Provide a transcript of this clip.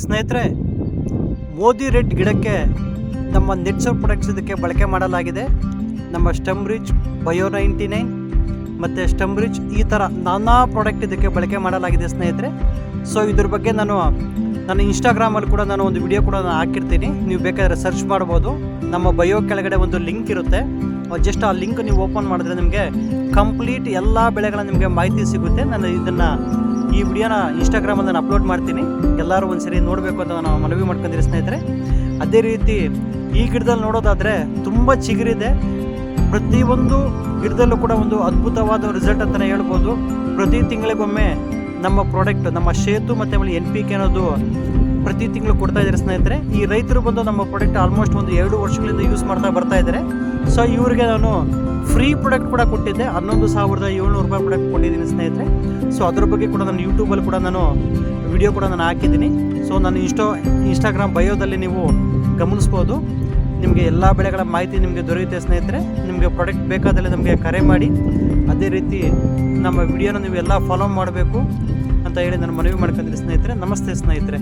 ಸ್ನೇಹಿತರೆ, ಮೋದಿ ರೆಡ್ ಗಿಡಕ್ಕೆ ನಮ್ಮ ನೆಟ್ಸೋರ್ ಪ್ರಾಡಕ್ಟ್ಸ್ ಇದಕ್ಕೆ ಬಳಕೆ ಮಾಡಲಾಗಿದೆ. ನಮ್ಮ ಸ್ಟೆಮ್ ರಿಚ್, ಬಯೋ 99 ಮತ್ತು ಸ್ಟೆಮ್ ರಿಚ್ ಈ ಥರ ನಾನಾ ಪ್ರಾಡಕ್ಟ್ ಇದಕ್ಕೆ ಬಳಕೆ ಮಾಡಲಾಗಿದೆ ಸ್ನೇಹಿತರೆ. ಸೊ ಇದ್ರ ಬಗ್ಗೆ ನನ್ನ ಇನ್ಸ್ಟಾಗ್ರಾಮಲ್ಲಿ ಕೂಡ ನಾನು ಒಂದು ವಿಡಿಯೋ ಕೂಡ ಹಾಕಿರ್ತೀನಿ, ನೀವು ಬೇಕಾದರೆ ಸರ್ಚ್ ಮಾಡ್ಬೋದು. ನಮ್ಮ ಬಯೋ ಕೆಳಗಡೆ ಒಂದು ಲಿಂಕ್ ಇರುತ್ತೆ, ಜಸ್ಟ್ ಆ ಲಿಂಕ್ ನೀವು ಓಪನ್ ಮಾಡಿದ್ರೆ ನಿಮಗೆ ಕಂಪ್ಲೀಟ್ ಎಲ್ಲ ಬೆಳೆಗಳ ನಿಮಗೆ ಮಾಹಿತಿ ಸಿಗುತ್ತೆ. ನಾನು ಈ ವಿಡಿಯೋನ ಇನ್ಸ್ಟಾಗ್ರಾಮಲ್ಲಿ ನಾನು ಅಪ್ಲೋಡ್ ಮಾಡ್ತೀನಿ, ಎಲ್ಲರೂ ಒಂದು ಸರಿ ನೋಡಬೇಕು ಅಂತ ನಾನು ಮನವಿ ಮಾಡ್ಕೊಂಡಿದ್ದೀನಿ ಸ್ನೇಹಿತರೆ. ಅದೇ ರೀತಿ ಈ ಗಿಡದಲ್ಲಿ ನೋಡೋದಾದರೆ ತುಂಬ ಚಿಗುರಿದೆ. ಪ್ರತಿಯೊಂದು ಗಿಡದಲ್ಲೂ ಕೂಡ ಒಂದು ಅದ್ಭುತವಾದ ರಿಸಲ್ಟ್ ಅಂತಲೇ ಹೇಳ್ಬೋದು. ಪ್ರತಿ ತಿಂಗಳಿಗೊಮ್ಮೆ ನಮ್ಮ ಪ್ರಾಡಕ್ಟ್, ನಮ್ಮ ಶೇತು ಮತ್ತು NPK ಅನ್ನೋದು ಪ್ರತಿ ತಿಂಗಳು ಕೊಡ್ತಾ ಇದ್ದಾರೆ ಸ್ನೇಹಿತರೆ. ಈ ರೈತರು ಬಂದು ನಮ್ಮ ಪ್ರಾಡಕ್ಟ್ ಆಲ್ಮೋಸ್ಟ್ ಒಂದು 2 ವರ್ಷಗಳಿಂದ ಯೂಸ್ ಮಾಡ್ತಾ ಬರ್ತಾ ಇದ್ದಾರೆ. ಸೊ ಇವರಿಗೆ ನಾನು ಫ್ರೀ ಪ್ರಾಡಕ್ಟ್ ಕೂಡ ಕೊಟ್ಟಿದ್ದೆ, 11,700 ರೂಪಾಯಿ ಪ್ರಾಡಕ್ಟ್ ಕೊಟ್ಟಿದ್ದೀನಿ ಸ್ನೇಹಿತರೆ. ಸೊ ಅದ್ರ ಬಗ್ಗೆ ಕೂಡ ನಾನು ಯೂಟ್ಯೂಬಲ್ಲಿ ಕೂಡ ನಾನು ವಿಡಿಯೋ ಕೂಡ ನಾನು ಹಾಕಿದ್ದೀನಿ. ಸೊ ನಾನು ಇನ್ಸ್ಟಾಗ್ರಾಮ್ ಬಯೋದಲ್ಲಿ ನೀವು ಗಮನಿಸ್ಬೋದು. ನಿಮಗೆ ಎಲ್ಲ ಬೆಳೆಗಳ ಮಾಹಿತಿ ನಿಮಗೆ ದೊರೆಯುತ್ತೆ ಸ್ನೇಹಿತರೆ. ನಿಮಗೆ ಪ್ರಾಡಕ್ಟ್ ಬೇಕಾದಲ್ಲಿ ನಮಗೆ ಕರೆ ಮಾಡಿ. ಅದೇ ರೀತಿ ನಮ್ಮ ವಿಡಿಯೋನ ನೀವೆಲ್ಲ ಫಾಲೋ ಮಾಡಬೇಕು ಅಂತ ಹೇಳಿ ನಾನು ಮನವಿ ಮಾಡ್ಕೊಂಡಿದ್ದೀನಿ ಸ್ನೇಹಿತರೆ. ನಮಸ್ತೆ ಸ್ನೇಹಿತರೆ.